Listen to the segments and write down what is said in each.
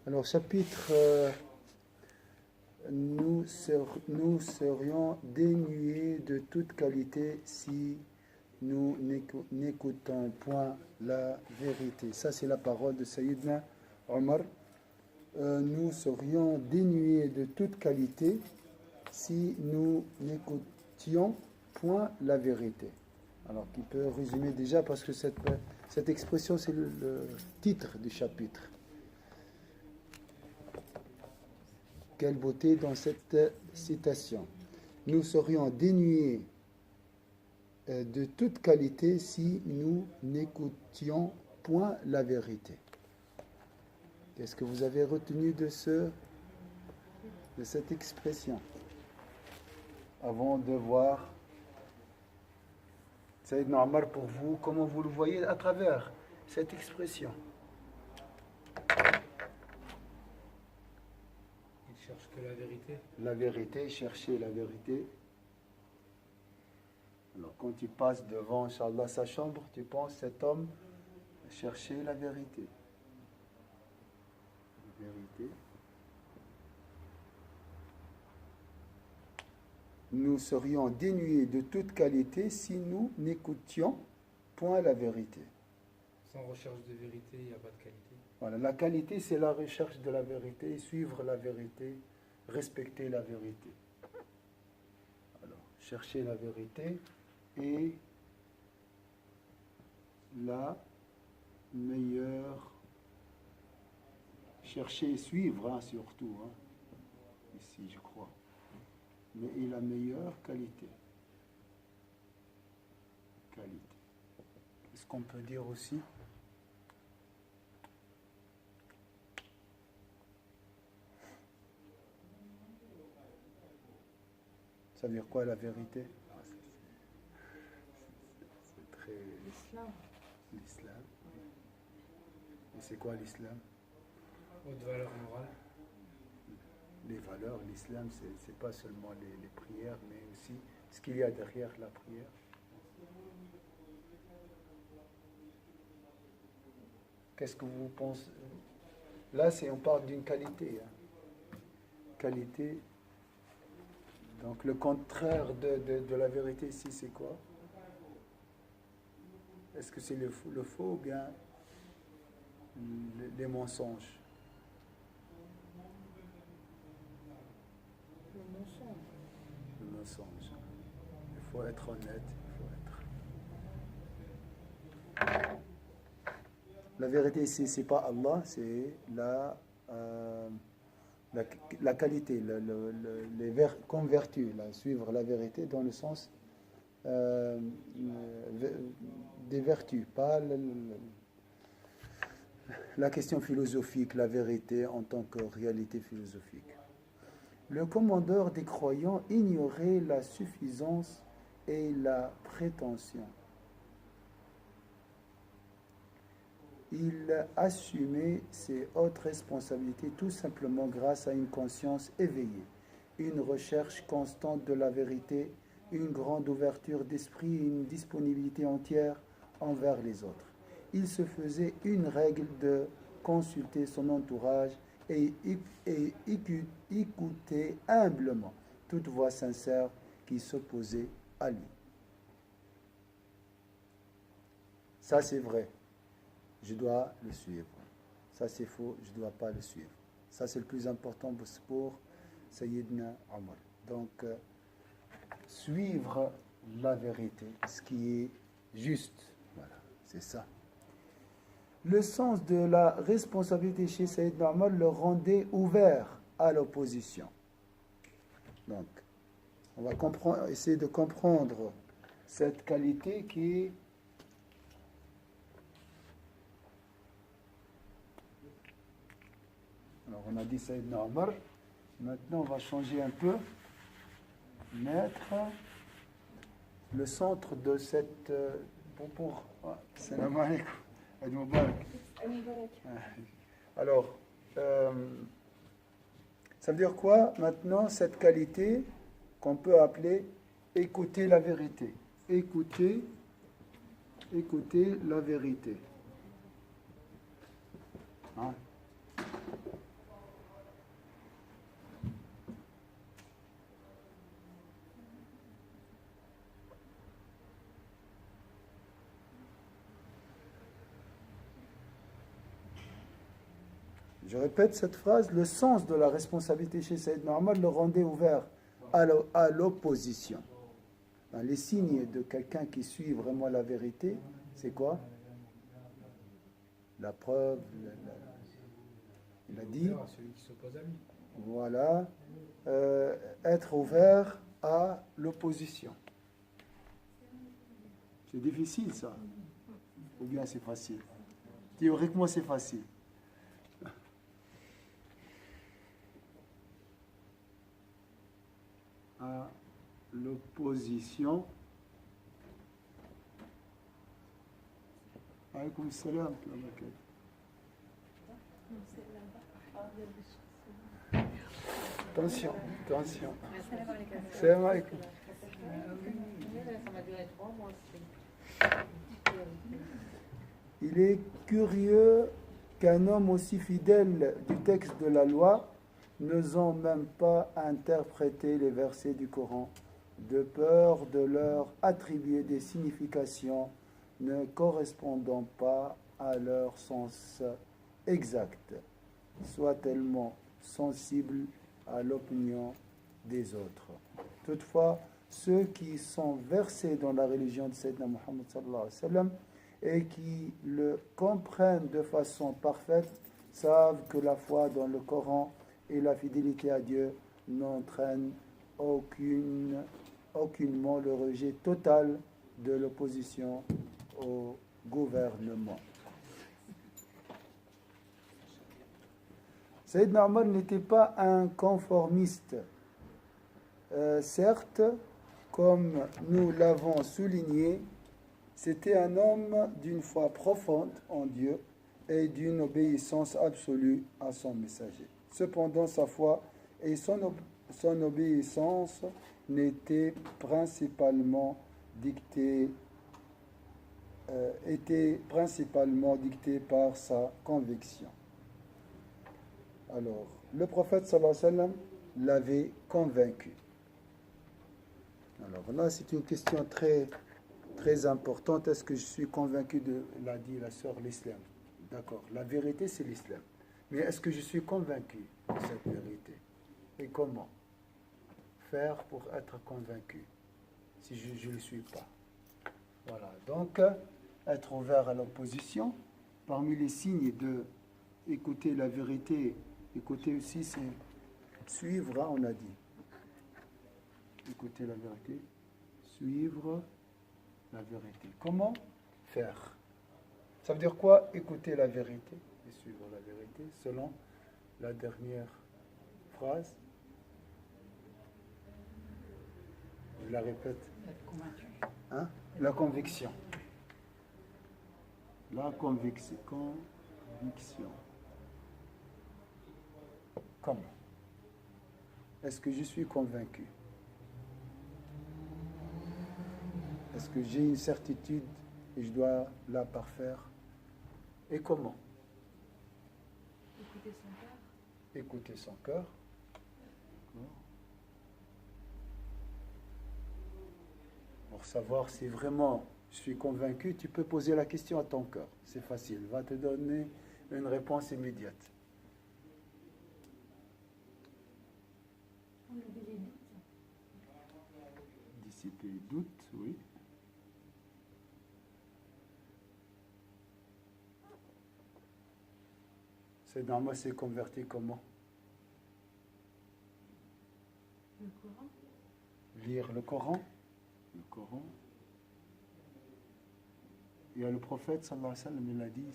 Alors, chapitre, nous serions dénués de toute qualité si nous n'écoutons point la vérité. Ça, c'est la parole de Sayyidina Omar. Nous serions dénués de toute qualité si nous n'écoutions point la vérité. Alors, qui peut résumer déjà, parce que cette expression, c'est le titre du chapitre. Quelle beauté dans cette citation. Nous serions dénués de toute qualité si nous n'écoutions point la vérité. Qu'est-ce que vous avez retenu de cette expression avant de voir Sayyidna Omar pour vous, comment vous le voyez à travers cette expression? Il cherche que la vérité. La vérité, chercher la vérité. Alors quand tu passes devant, Inch'Allah, sa chambre, tu penses cet homme chercher la vérité. La vérité. Nous serions dénués de toute qualité si nous n'écoutions point la vérité. Sans recherche de vérité, il n'y a pas de qualité. Voilà, la qualité, c'est la recherche de la vérité, suivre la vérité, respecter la vérité. Alors, chercher la vérité est la meilleure. Chercher et suivre, hein, surtout, hein, ici, je crois. Mais est la meilleure qualité. Qualité. Est-ce qu'on peut dire aussi? Ça veut dire quoi la vérité? C'est très... L'islam. L'islam. Et c'est quoi l'islam? Haute valeur morale. Les valeurs, l'islam, c'est pas seulement les prières, mais aussi ce qu'il y a derrière la prière. Qu'est-ce que vous pensez? Là, on parle d'une qualité. Hein. Qualité. Donc, le contraire de la vérité ici, c'est quoi? Est-ce que c'est le faux ou bien les mensonges? Le mensonge. Le mensonge. Il faut être honnête. La vérité ici, c'est pas Allah, c'est la qualité, comme vertu, suivre la vérité dans le sens des vertus, pas la question philosophique, la vérité en tant que réalité philosophique. Le commandeur des croyants ignorait la suffisance et la prétention. Il assumait ses hautes responsabilités tout simplement grâce à une conscience éveillée, une recherche constante de la vérité, une grande ouverture d'esprit et une disponibilité entière envers les autres. Il se faisait une règle de consulter son entourage et écouter humblement toute voix sincère qui s'opposait à lui. Ça, c'est vrai. Je dois le suivre. Ça, c'est faux. Je ne dois pas le suivre. Ça, c'est le plus important pour Sayyidina Omar. Donc, suivre la vérité, ce qui est juste. Voilà, c'est ça. Le sens de la responsabilité chez Sayyidina Omar le rendait ouvert à l'opposition. Donc, on va essayer de comprendre cette qualité qui est alors, on a dit Sayyidina Omar. Maintenant, on va changer un peu. Mettre le centre de cette... Salam alaikum. Eid Mubarak. Alors, ça veut dire quoi maintenant, cette qualité qu'on peut appeler écouter la vérité? Écouter la vérité. Hein? Je répète cette phrase, le sens de la responsabilité chez Sayyidina Omar le rendait ouvert à l'opposition. Les signes de quelqu'un qui suit vraiment la vérité, c'est quoi? La preuve, il a dit, Ouvert à celui qui s'oppose à lui. voilà, être ouvert à l'opposition. C'est difficile ça, ou bien c'est facile? Théoriquement c'est facile. À l'opposition. Alaykoum salam. Attention, attention. Salam alaikum. Il est curieux qu'un homme aussi fidèle du texte de la loi n'osant même pas interpréter les versets du Coran, de peur de leur attribuer des significations ne correspondant pas à leur sens exact, soit tellement sensible à l'opinion des autres. Toutefois, ceux qui sont versés dans la religion de Sayyidina Muhammad sallallahu alayhi wa sallam et qui le comprennent de façon parfaite savent que la foi dans le Coran et la fidélité à Dieu n'entraînent aucunement le rejet total de l'opposition au gouvernement. Sayyidina Omar n'était pas un conformiste. Certes, comme nous l'avons souligné, c'était un homme d'une foi profonde en Dieu et d'une obéissance absolue à son messager. Cependant, sa foi et son obéissance étaient principalement dictées par sa conviction. Alors, le prophète sallallahu alayhi wa sallam l'avait convaincu. Alors là, c'est une question très, très importante. Est-ce que je suis convaincu de, l'a dit la sœur, l'islam? D'accord, la vérité c'est l'islam. Mais est-ce que je suis convaincu de cette vérité? Et comment faire pour être convaincu si je ne le suis pas? Voilà, donc être ouvert à l'opposition, parmi les signes de écouter la vérité, écouter aussi c'est suivre, hein, on a dit. Écouter la vérité, suivre la vérité. Comment faire? Ça veut dire quoi écouter la vérité et suivre la vérité selon la dernière phrase? Je la répète. Hein? La conviction. La conviction. Comment? Est-ce que je suis convaincu? Est-ce que j'ai une certitude et je dois la parfaire? Et comment? Écouter son cœur. Écouter son cœur. Pour savoir si vraiment je suis convaincu, tu peux poser la question à ton cœur. C'est facile, il va te donner une réponse immédiate. Enlever les doutes. Dissiper les doutes, oui. C'est dans moi, c'est converti comment? Le Coran. Lire le Coran. Le Coran. Il y a le prophète, sallallahu alayhi wa sallam, il a dit,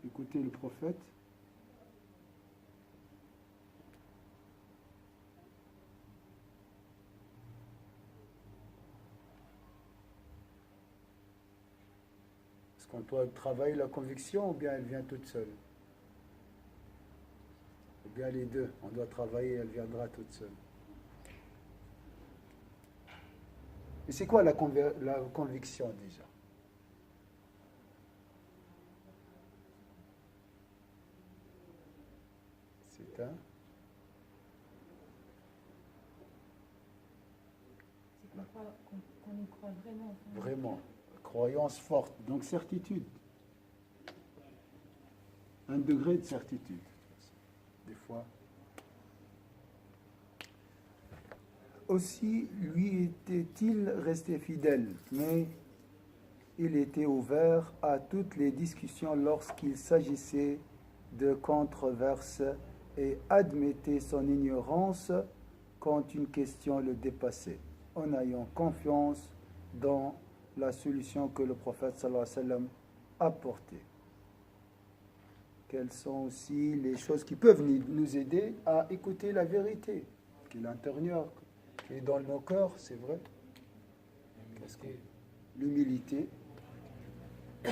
écoutez le prophète. Est-ce qu'on doit travailler la conviction ou bien elle vient toute seule? Ou bien les deux, on doit travailler, elle viendra toute seule. Et c'est quoi la conviction déjà? C'est un... C'est qu'on y croit vraiment. Vraiment, croyance forte, donc certitude. un degré de certitude. Des fois. Aussi lui était-il resté fidèle, mais il était ouvert à toutes les discussions lorsqu'il s'agissait de controverses et admettait son ignorance quand une question le dépassait, en ayant confiance dans la solution que le prophète sallallahu alayhi wa sallam apportait. Quelles sont aussi les choses qui peuvent nous aider à écouter la vérité, qui est l'intérieur, qui est dans nos cœurs, c'est vrai. L'humilité. La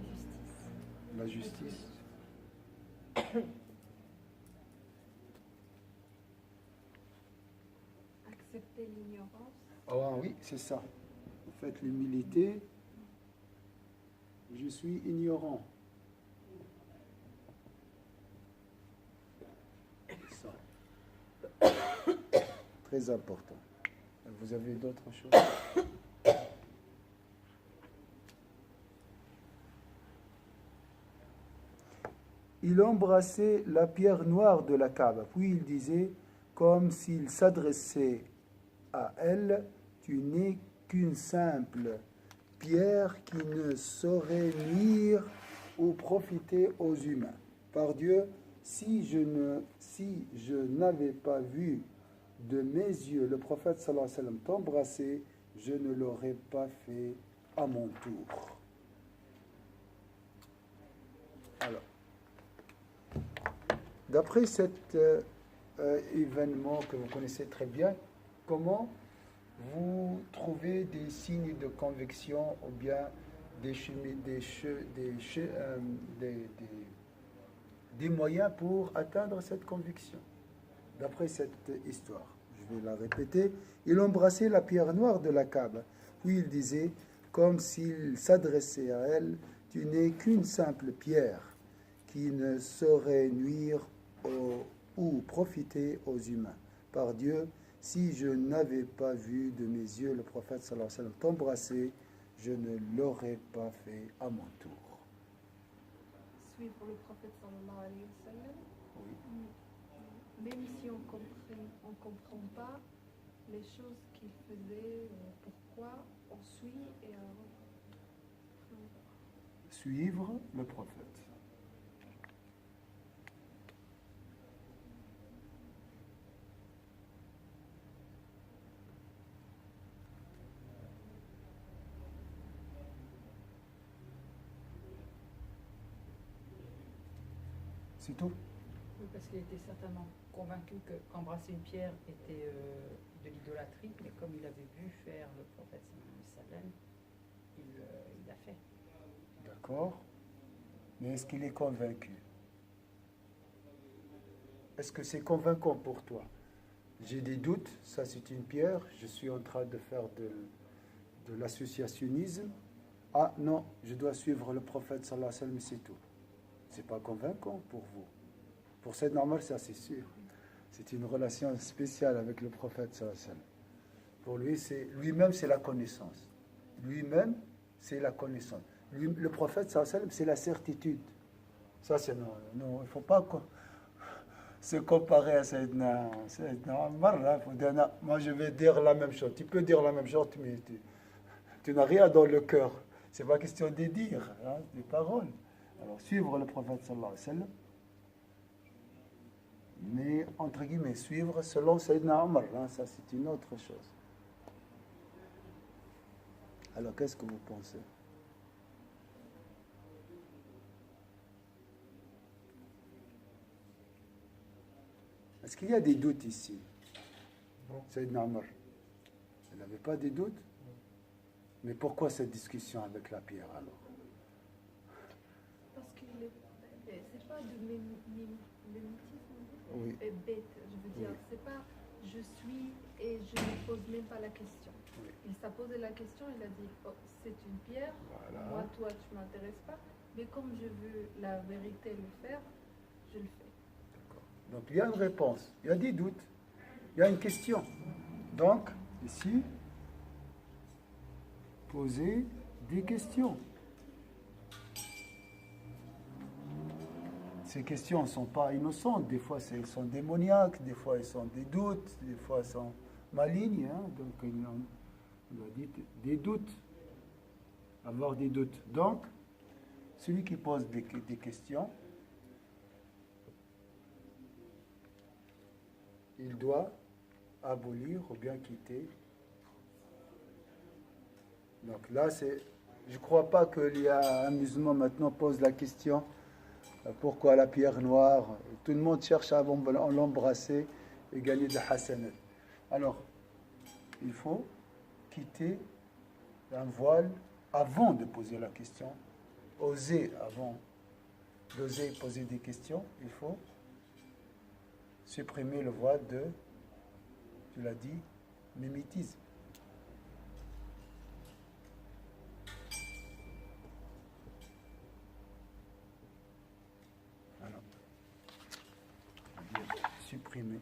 justice. La justice. Accepter l'ignorance. Ah oui, c'est ça. En fait, l'humilité, je suis ignorant. Ça. Très important. Vous avez d'autres choses? Il embrassait la pierre noire de la Kaaba, puis il disait, comme s'il s'adressait à elle, tu n'es qu'une simple pierre qui ne saurait nuire ou profiter aux humains. Par Dieu, si je n'avais pas vu de mes yeux le prophète sallallahu alayhi wa sallam t'embrasser, je ne l'aurais pas fait à mon tour. Alors, d'après cet événement que vous connaissez très bien, comment vous trouvez des signes de conviction ou bien des moyens pour atteindre cette conviction? D'après cette histoire, je vais la répéter. Il embrassait la pierre noire de la Kaaba, puis il disait, comme s'il s'adressait à elle, tu n'es qu'une simple pierre qui ne saurait nuire ou profiter aux humains. Par Dieu, si je n'avais pas vu de mes yeux le prophète sallallahu alayhi wa sallam t'embrasser, je ne l'aurais pas fait à mon tour. Suivre le prophète sallallahu alayhi wa sallam. Oui. Même si on comprend pas les choses qu'il faisait, pourquoi on suit et Suivre le prophète. C'est tout? Oui, parce qu'il était certainement convaincu qu'embrasser une pierre était de l'idolâtrie, mais comme il avait vu faire le prophète sallam, il l'a fait. D'accord. Mais est-ce qu'il est convaincu? Est-ce que c'est convaincant pour toi? J'ai des doutes, ça c'est une pierre, je suis en train de faire de l'associationnisme. Ah non, je dois suivre le prophète sallallahu alayhi wa sallam, c'est tout. C'est pas convaincant pour vous. Pour cette normale, ça c'est sûr. C'est une relation spéciale avec le prophète sallallahu alayhi wa sallam. Pour lui, lui-même c'est la connaissance. Lui-même c'est la connaissance. Le prophète sallallahu alayhi wa sallam, c'est la certitude. Ça c'est non, il ne faut pas se comparer à Sayyidina Omar. Là, faut dire, non, moi je vais dire la même chose. Tu peux dire la même chose, mais tu n'as rien dans le cœur. C'est pas question de dire, hein, des paroles. Alors, suivre le prophète sallallahu alayhi wa sallam, mais entre guillemets, suivre selon Sayyidina Omar, hein, ça c'est une autre chose. Alors, qu'est-ce que vous pensez? Est-ce qu'il y a des doutes ici? Non. Sayyidina Omar, il n'avait pas des doutes? Mais pourquoi cette discussion avec la pierre alors? parce que c'est pas de mimétisme, Oui. bête, je veux dire. Oui. C'est pas je suis et je ne pose même pas la question. Oui. Il s'est posé la question, il a dit oh, c'est une pierre, Voilà. moi toi tu m'intéresses pas, mais comme je veux la vérité le faire, je le fais. D'accord. Donc il y a une réponse, il y a des doutes, il y a une question. Donc, ici, poser des questions. Ces questions ne sont pas innocentes, des fois elles sont démoniaques, des fois elles sont des doutes, des fois elles sont malignes. Hein? Donc on a dit des doutes, avoir des doutes. Donc, celui qui pose des questions, il doit abolir ou bien quitter. Donc là, je ne crois pas qu'il y a un musulman maintenant pose la question pourquoi la pierre noire. Tout le monde cherche à l'embrasser et gagner de hasanat. Alors, il faut quitter un voile avant de poser la question. Oser avant d'oser poser des questions, il faut supprimer le voile de, tu l'as dit, mimétisme. Alors, supprimer.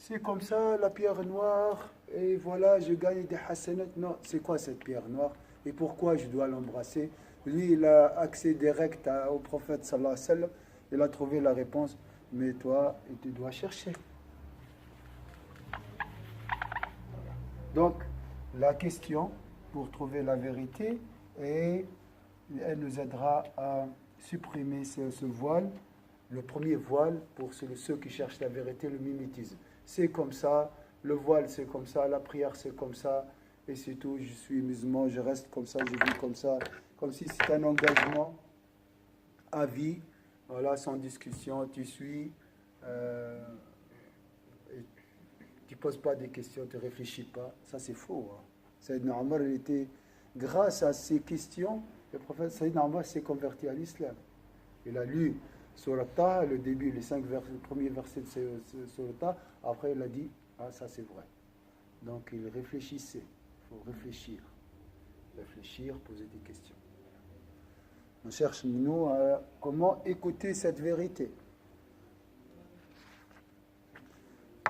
C'est comme ça, la pierre noire, et voilà, je gagne des hasanat. Non, c'est quoi cette pierre noire? Et pourquoi je dois l'embrasser? Lui, il a accès direct au prophète sallallahu alayhi wa sallam, il a trouvé la réponse, mais toi, tu dois chercher. Donc, la question pour trouver la vérité, et elle nous aidera à supprimer ce voile, le premier voile pour ceux qui cherchent la vérité, le mimétisme. C'est comme ça, le voile c'est comme ça, la prière c'est comme ça, et c'est tout, je suis musulman, je reste comme ça, je vis comme ça, comme si c'était un engagement à vie, voilà, sans discussion, tu suis, et tu ne poses pas des questions, tu ne réfléchis pas, ça c'est faux. Hein. Sayyidina Omar, il était, grâce à ces questions, le prophète Sayyidina Omar s'est converti à l'islam. Il a lu Surat Taha, le début, les 5 premiers versets de Surat Taha, après il a dit, ah ça c'est vrai. Donc il réfléchissait, il faut réfléchir, poser des questions. On cherche, nous, à comment écouter cette vérité.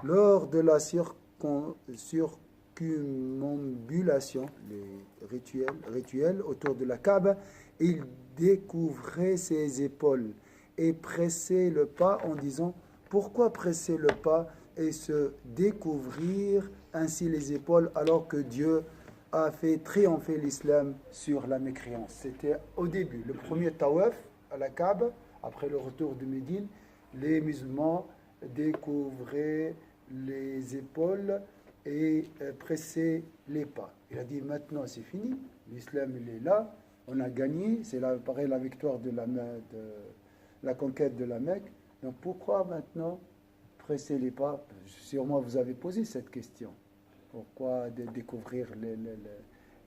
Lors de la circumambulation, les rituels autour de la Kaaba, il découvrait ses épaules et pressait le pas en disant pourquoi presser le pas et se découvrir ainsi les épaules alors que Dieu a fait triompher l'islam sur la mécréance. C'était au début, le premier tawaf à la Kaaba, après le retour de Médine, les musulmans découvraient les épaules et pressaient les pas. Il a dit maintenant c'est fini, l'islam il est là, on a gagné, c'est pareil la victoire de la conquête de la Mecque. Donc pourquoi maintenant presser les pas? Sûrement vous avez posé cette question. Pourquoi découvrir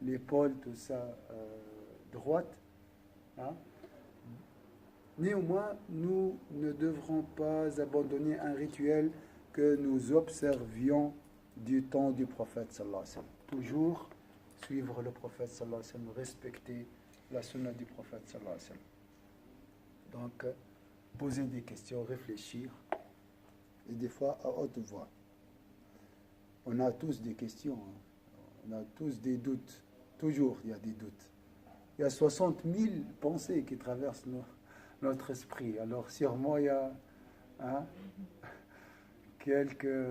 l'épaule, tout ça, droite, hein? Néanmoins, nous ne devrons pas abandonner un rituel que nous observions du temps du prophète sallallahu alayhi wa sallam. Toujours suivre le prophète sallallahu alayhi wa sallam, respecter la sunna du prophète sallallahu alayhi wa sallam. Donc, poser des questions, réfléchir, et des fois à haute voix. On a tous des questions, hein. On a tous des doutes, toujours il y a des doutes. Il y a 60 000 pensées qui traversent notre esprit, alors sûrement il y a quelques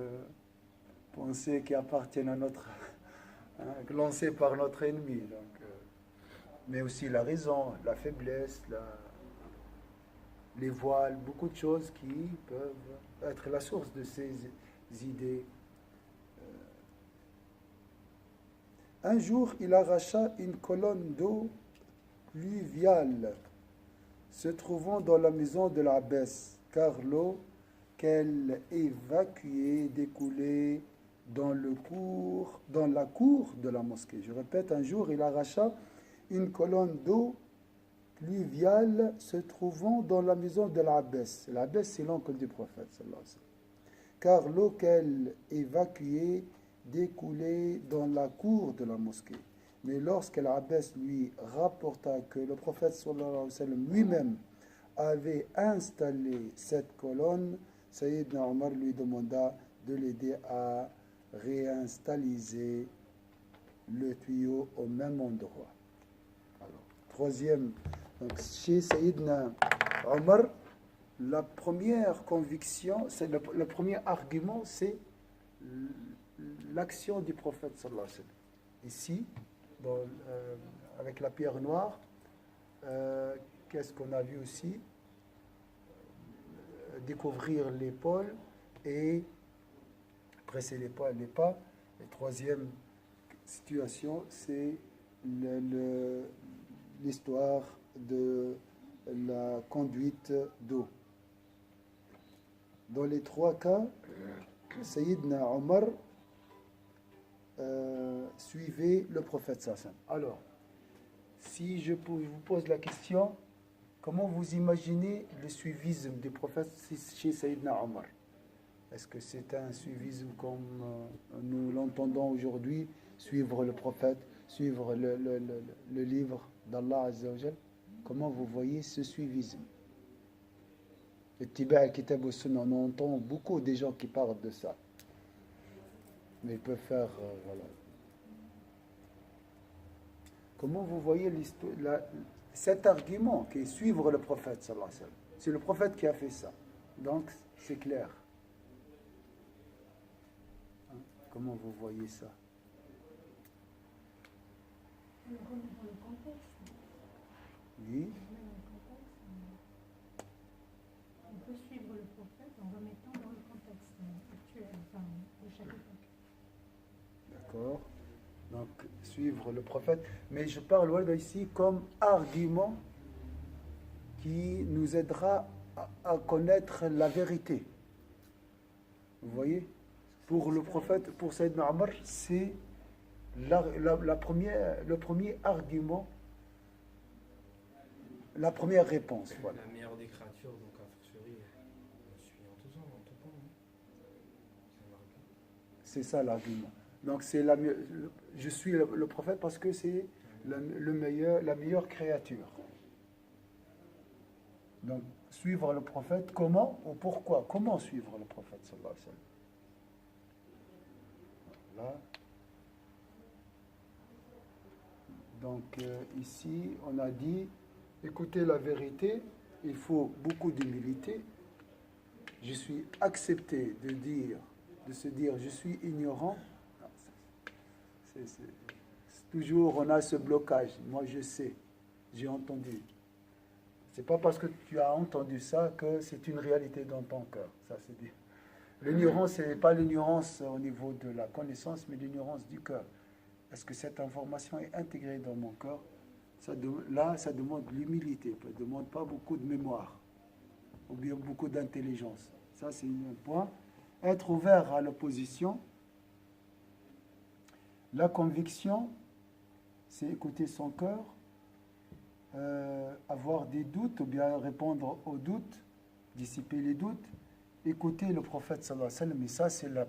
pensées qui appartiennent à notre, lancées par notre ennemi, donc, mais aussi la raison, la faiblesse, les voiles, beaucoup de choses qui peuvent être la source de ces idées. Un jour, il arracha une colonne d'eau pluviale se trouvant dans la maison de l'abbesse, car l'eau qu'elle évacuait découlait dans la cour de la mosquée. Je répète, un jour, il arracha une colonne d'eau pluviale se trouvant dans la maison de l'abbesse. L'abbesse, c'est l'oncle du prophète, sallallahu alayhi wa sallam. Car l'eau qu'elle évacuait découlait dans la cour de la mosquée. Mais lorsqu'Al-Abbas lui rapporta que le prophète sallallahu alayhi wa sallam lui-même avait installé cette colonne, Sayyidina Omar lui demanda de l'aider à réinstalliser le tuyau au même endroit. Alors, troisième, donc chez Sayyidina Omar, la première conviction, le premier argument, c'est l'action du prophète sallallahu alayhi wa sallam. Ici, bon, avec la pierre noire, qu'est-ce qu'on a vu aussi? Découvrir l'épaule et presser les pas. Et troisième situation, c'est l'histoire de la conduite d'eau. Dans les trois cas, Sayyidina Omar suivait le prophète sallallahu alayhi wa sallam. Alors, si je vous pose la question, comment vous imaginez le suivisme du prophète chez Sayyidina Omar? Est-ce que c'est un suivisme comme nous l'entendons aujourd'hui, suivre le prophète, suivre le livre d'Allah Azza wa Jal? Comment vous voyez ce suivisme? Ittiba' al-kitab wa sunnah, on entend beaucoup des gens qui parlent de ça. Mais ils peuvent faire... voilà. Comment vous voyez cet argument qui est suivre le prophète sallallahu alayhi wa sallam? C'est le prophète qui a fait ça. Donc, c'est clair. Hein? Comment vous voyez ça? On remet dans le contexte. Oui. On peut suivre le prophète en remettant dans le contexte actuel, enfin, de chaque époque. D'accord. Donc, suivre le prophète. Mais je parle ici comme argument qui nous aidera à connaître la vérité. Vous voyez? Pour le prophète, pour Sayyidina Omar, c'est le premier argument, la première réponse. Voilà. La meilleure des créatures, donc a fortiori, on suit en tout temps, C'est un argument. C'est ça l'argument. Donc je suis le prophète parce que c'est la meilleure créature. Donc suivre le prophète, comment ou pourquoi? Comment suivre le prophète sallallahu alayhi wa sallam? Là. Donc ici on a dit écoutez la vérité, il faut beaucoup d'humilité. Je suis accepté de se dire je suis ignorant. C'est toujours on a ce blocage. Moi je sais, j'ai entendu. C'est pas parce que tu as entendu ça que c'est une réalité dans ton cœur. Ça c'est dit. L'ignorance, ce n'est pas l'ignorance au niveau de la connaissance, mais l'ignorance du cœur. Est-ce que cette information est intégrée dans mon cœur? Ça demande l'humilité. Ça ne demande pas beaucoup de mémoire ou bien beaucoup d'intelligence. Ça, c'est un point. Être ouvert à l'opposition. La conviction, c'est écouter son cœur, avoir des doutes ou bien répondre aux doutes, dissiper les doutes, écouter le prophète sallallahu alayhi wa sallam. Et ça, c'est le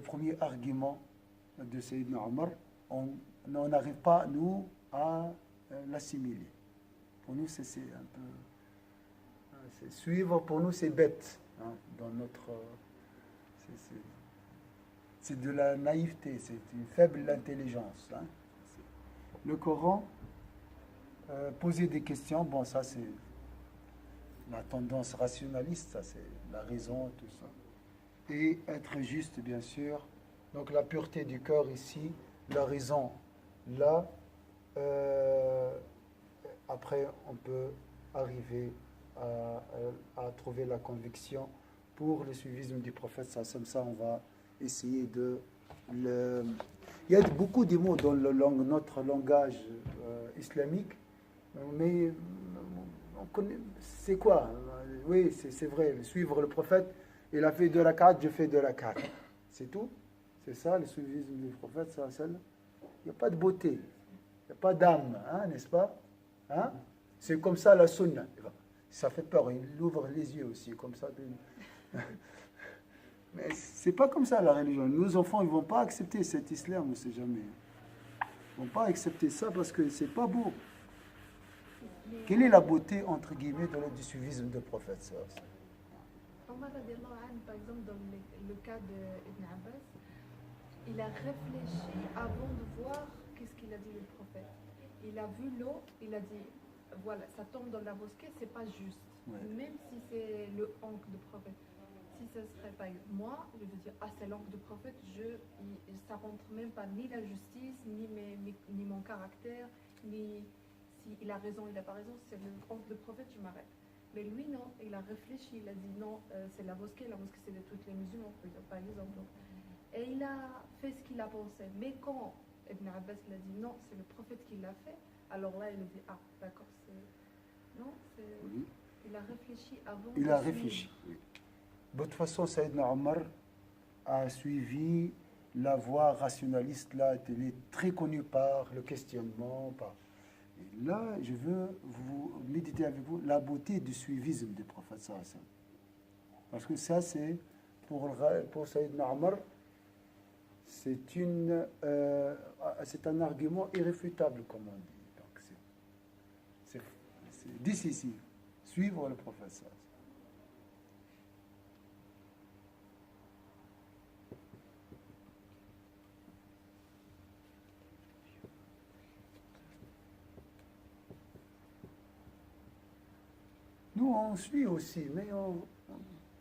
premier argument de Sayyidina Omar. On n'arrive pas, nous, à l'assimiler. Pour nous, c'est un peu... suivre, pour nous, c'est bête. Hein, dans notre... c'est de la naïveté, c'est une faible intelligence. Hein. Le Coran, poser des questions, bon, ça c'est la tendance rationaliste, ça c'est la raison, tout ça. Et être juste, bien sûr. Donc la pureté du cœur ici, la raison là. Après, on peut arriver à trouver la conviction pour le suivisme du prophète. Ça, on va essayer de le... Il y a beaucoup de mots dans notre langage islamique, mais on connaît... C'est quoi? Oui, c'est vrai. Suivre le prophète, il a fait 2 rak'at, je fais 2 rak'at. C'est tout? C'est ça, le suivisme du prophète, ça. Il n'y a pas de beauté, il n'y a pas d'âme, hein, n'est-ce pas? Hein? C'est comme ça la sunna. Ça fait peur, il ouvre les yeux aussi, comme ça. Mais c'est pas comme ça la religion. Nos enfants, ils vont pas accepter cet islam, on ne sait jamais. Ils vont pas accepter ça parce que c'est pas beau. Mais Quelle est la beauté, entre guillemets, du suivisme de prophète ça? Omar radiallahu anhu, par exemple, dans le cas d'Ibn Abbas, il a réfléchi avant de voir qu'est-ce qu'il a dit le prophète. Il a vu l'eau, il a dit, voilà, ça tombe dans la mosquée, c'est pas juste. Ouais. Même si c'est le oncle du prophète. Si ce serait pas moi, je veux dire, ah c'est l'oncle du prophète, ça rentre même pas ni la justice, ni mon caractère, ni si il a raison, il n'a pas raison, c'est l'oncle du prophète, je m'arrête. Mais lui, non, il a réfléchi, il a dit non, c'est la mosquée c'est de tous les musulmans, par exemple. Et il a fait ce qu'il a pensé. Mais quand Ibn Abbas l'a dit non, c'est le prophète qui l'a fait, alors là, il a dit ah, d'accord, c'est. Non, c'est. Oui. Il a réfléchi avant. Il de a suivre. réfléchi. Oui. De toute façon, Sayyidina Omar a suivi la voie rationaliste, là, elle est très connue par le questionnement. Et là, je veux vous méditer avec vous la beauté du suivisme des prophètes sallallahu alayhi wa sallam. Parce que ça, c'est pour Sayyidina Omar, c'est un argument irréfutable, comme on dit. Donc, c'est décisif. Suivre le prophète sallallahu alayhi wa sallam. Nous, on suit aussi, mais on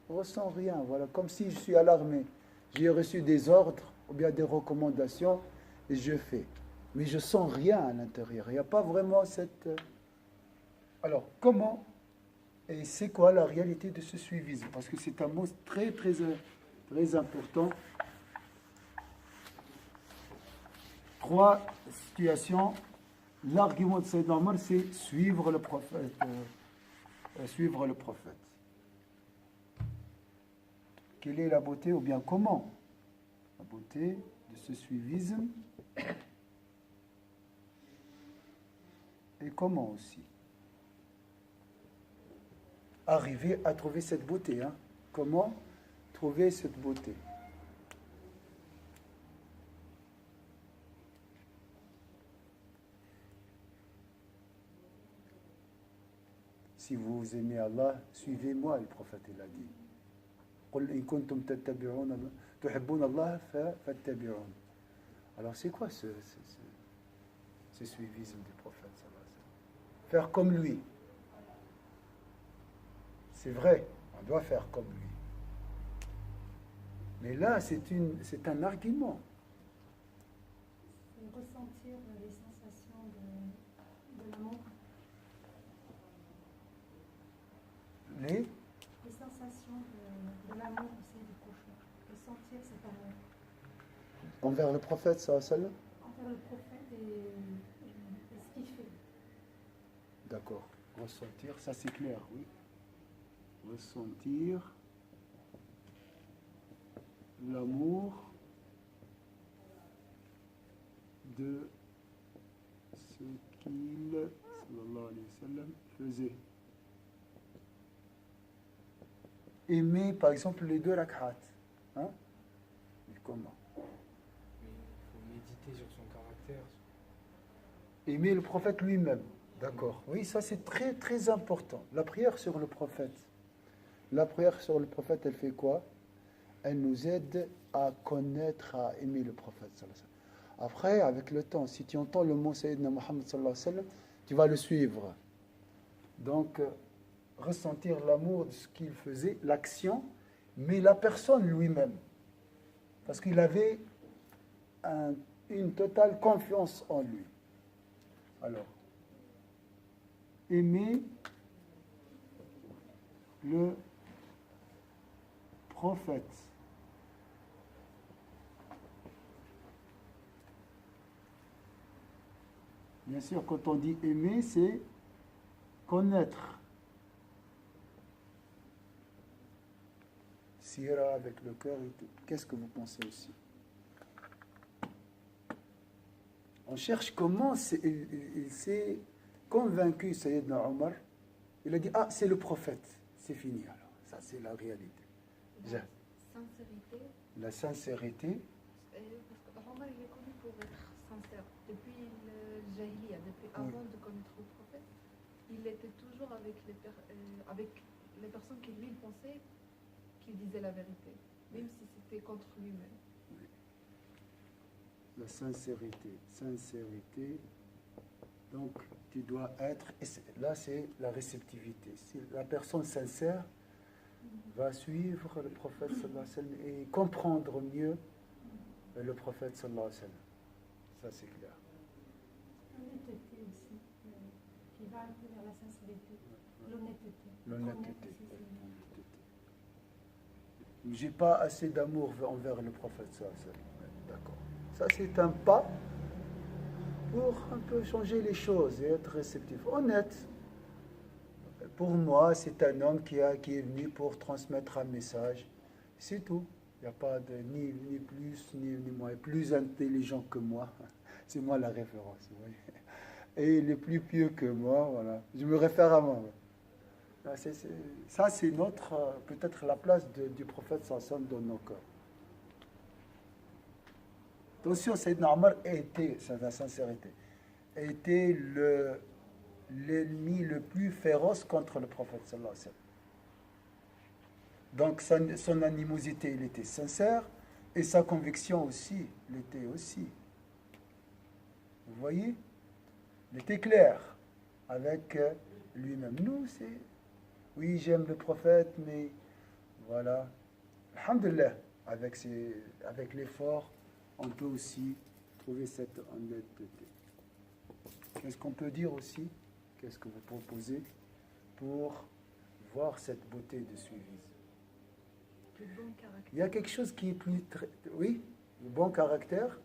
ne ressent rien. Voilà, comme si je suis à l'armée. J'ai reçu des ordres ou bien des recommandations et je fais. Mais je sens rien à l'intérieur. Il n'y a pas vraiment cette... Alors, comment et c'est quoi la réalité de ce suivisme? Parce que c'est un mot très, très, très important. 3 situations. L'argument de Sayyidina Omar, c'est suivre le prophète. Suivre le prophète. Quelle est la beauté ou bien comment la beauté de ce suivisme et comment aussi arriver à trouver cette beauté, hein? Comment trouver cette beauté? Si vous aimez Allah, suivez-moi, le prophète il a dit. قل إن كنتم تحبون الله فاتبعون. Alors c'est quoi ce suivisme du prophète? Faire comme lui. C'est vrai, on doit faire comme lui. Mais là, c'est un argument. C'est ressentir les sensations de l'amour. Les sensations de l'amour aussi du prochain. Ressentir cet amour. Envers le prophète, sallallahu alayhi wa sallam? Envers le prophète et ce qu'il fait. D'accord. Ressentir, ça c'est clair, oui. Ressentir l'amour de ce qu'il, sallallahu alayhi wa sallam, faisait. Aimer, par exemple, les 2 rak'at. Hein? Mais comment? Mais il faut méditer sur son caractère. Aimer le prophète lui-même. D'accord. Oui, ça c'est très très important. La prière sur le prophète. La prière sur le prophète, elle fait quoi? Elle nous aide à connaître, à aimer le prophète. Après, avec le temps, si tu entends le mot Sayyidina Muhammad, tu vas le suivre. Donc, ressentir l'amour de ce qu'il faisait, l'action, mais la personne lui-même. Parce qu'il avait une totale confiance en lui. Alors, aimer le prophète. Bien sûr, quand on dit aimer, c'est connaître. Sira avec le cœur et tout. Qu'est-ce que vous pensez aussi? On cherche comment il s'est convaincu, Sayyidina Omar. Il a dit, ah, c'est le prophète. C'est fini alors. Ça, c'est la réalité. C'est sincérité, La sincérité, parce que Omar il est connu pour être sincère. Depuis le Jahiliya, depuis avant de connaître le prophète, il était toujours avec avec les personnes qui lui pensaient qu'il disait la vérité, même si c'était contre lui-même. la sincérité. Sincérité. Donc, tu dois être... Là, c'est la réceptivité. Si la personne sincère va suivre le prophète sallallahu alayhi wa sallam et comprendre mieux le prophète sallallahu alayhi wa sallam. Ça, c'est clair. L'honnêteté aussi, qui va un peu vers la sincérité. L'honnêteté. L'honnêteté. J'ai pas assez d'amour envers le prophète sallallahu alayhi wa sallam. D'accord. Ça, c'est un pas pour un peu changer les choses et être réceptif. Honnête. Pour moi, c'est un homme qui est venu pour transmettre un message. C'est tout. Il n'y a pas de ni plus ni moins. Plus intelligent que moi. C'est moi la référence. Vous voyez. Et il est plus pieux que moi. Voilà. Je me réfère à moi. Ça, c'est notre, peut-être la place du prophète sallallahu dans nos cœurs. Attention, Sayyidina Omar était, c'est la sincérité, était l'ennemi le plus féroce contre le prophète sallallahu alayhi wa sallam. Donc son animosité, il était sincère, et sa conviction aussi, l'était aussi. Vous voyez? Il était clair avec lui-même. Nous, c'est... Oui, j'aime le prophète, mais voilà. Alhamdulillah, avec l'effort, on peut aussi trouver cette honnêteté. Qu'est-ce qu'on peut dire aussi? Qu'est-ce que vous proposez pour voir cette beauté de suivi? Le bon caractère. Il y a quelque chose qui est plus... Oui, le bon caractère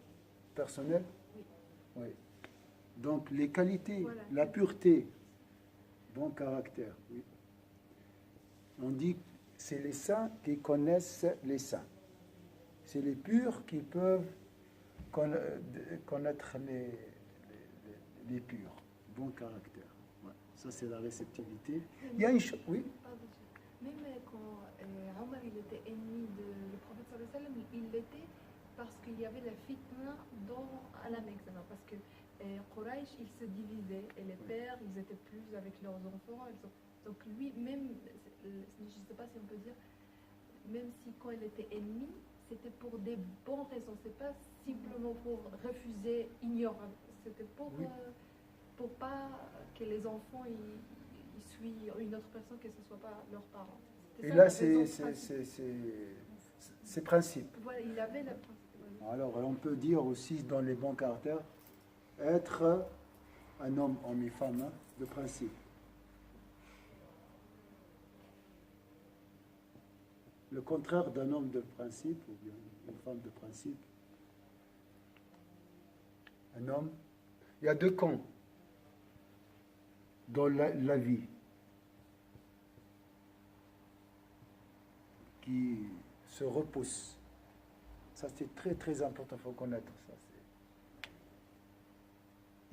personnel. Oui. Donc, les qualités, voilà. La pureté, bon caractère, oui. On dit que c'est les saints qui connaissent les saints. C'est les purs qui peuvent connaître les purs. Bon caractère. Ouais. Ça, c'est la réceptivité. Il y a une chose... Oui. Même quand Omar il était ennemi du prophète sallallahu alayhi wa sallam, il l'était parce qu'il y avait la fitna à la Mecque. Parce que Quraysh, ils se divisaient et les pères, ils étaient plus avec leurs enfants. Donc lui, même, je ne sais pas si on peut dire, même si quand il était ennemi, c'était pour des bonnes raisons. C'est pas simplement pour refuser, ignorer. C'était pour pas que les enfants ils suivent une autre personne, que ce ne soit pas leurs parents. Et là, c'est principe. Voilà, il avait la principe. Alors, on peut dire aussi dans les bons caractères, être un homme et femme hein, de principe. Le contraire d'un homme de principe, ou bien une femme de principe. Un homme, il y a deux camps dans la vie qui se repoussent. Ça, c'est très, très important, il faut connaître ça. C'est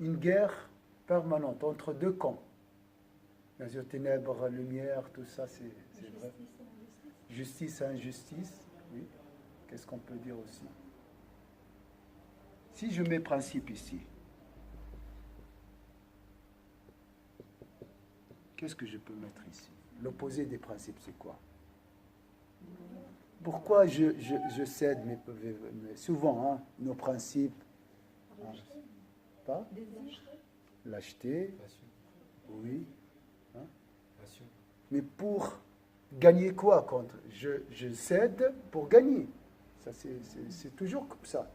une guerre permanente entre deux camps. Bien sûr, ténèbres, lumière, tout ça, c'est vrai. Justice et injustice, oui. Qu'est-ce qu'on peut dire aussi? Si je mets principe ici, qu'est-ce que je peux mettre ici? L'opposé des principes, c'est quoi? Pourquoi je cède souvent hein, nos principes? Pas? Lâcheté. Passion. Oui. Hein? Passion. Mais pour gagner quoi quand je cède pour gagner? Ça, c'est toujours comme ça.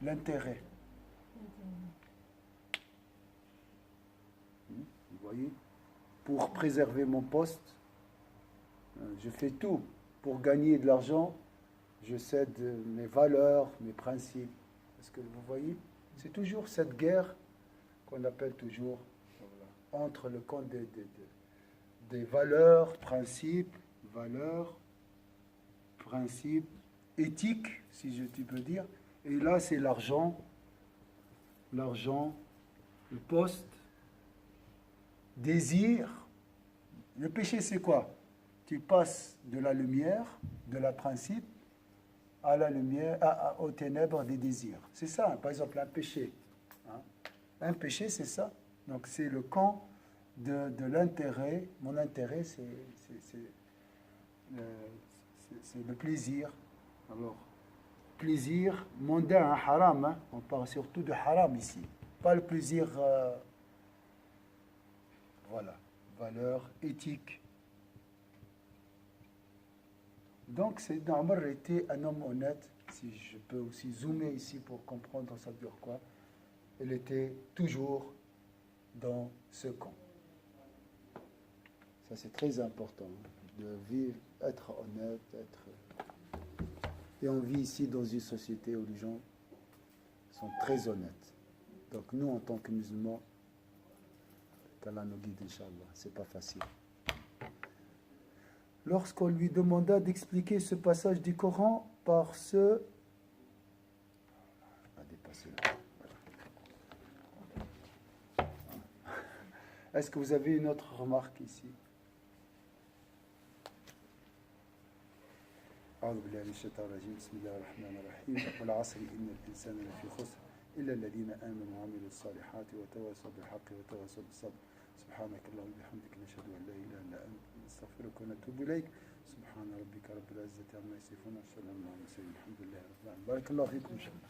L'intérêt. Vous voyez? Pour préserver mon poste, je fais tout. Pour gagner de l'argent, je cède mes valeurs, mes principes. Est-ce que vous voyez? C'est toujours cette guerre qu'on appelle toujours entre le camp des valeurs, principes, éthiques, si je peux dire. Et là, c'est l'argent l'argent, le poste, désir. Le péché, c'est quoi? Tu passes de la lumière, de la principe, à la lumière, aux ténèbres des désirs. C'est ça, hein, par exemple, un péché. Hein. Un péché, c'est ça. Donc, c'est le camp de l'intérêt. Mon intérêt, c'est le plaisir. Alors, plaisir mondain, hein, haram. Hein. On parle surtout de haram ici. Pas le plaisir, voilà, valeur éthique. Donc, Sayyidina Omar était un homme honnête, si je peux aussi zoomer ici pour comprendre ça dure quoi. Il était toujours dans ce camp. Ça, c'est très important, hein, de vivre, être honnête, Et on vit ici dans une société où les gens sont très honnêtes. Donc, nous, en tant que musulmans, qu'Allah nous guide, Inch'Allah, c'est pas facile. Lorsqu'on lui demanda d'expliquer ce passage du Coran par ce... Est-ce que vous avez une autre remarque ici? أعوذ بالله من الشيطان الرجيم بسم الله الرحمن الرحيم والعصر إن الإنسان لفي خسر إلا الذين آمنوا وعملوا الصالحات وتواصوا بالحق وتواصوا بالصبر سبحانك اللهم وبحمدك نشهد أن لا إله إلا أنت نستغفرك ونتوب إليك سبحان ربك رب العزة عما يصفون وسلام على المرسلين الحمد لله رب العالمين بارك الله فيكم إن شاء الله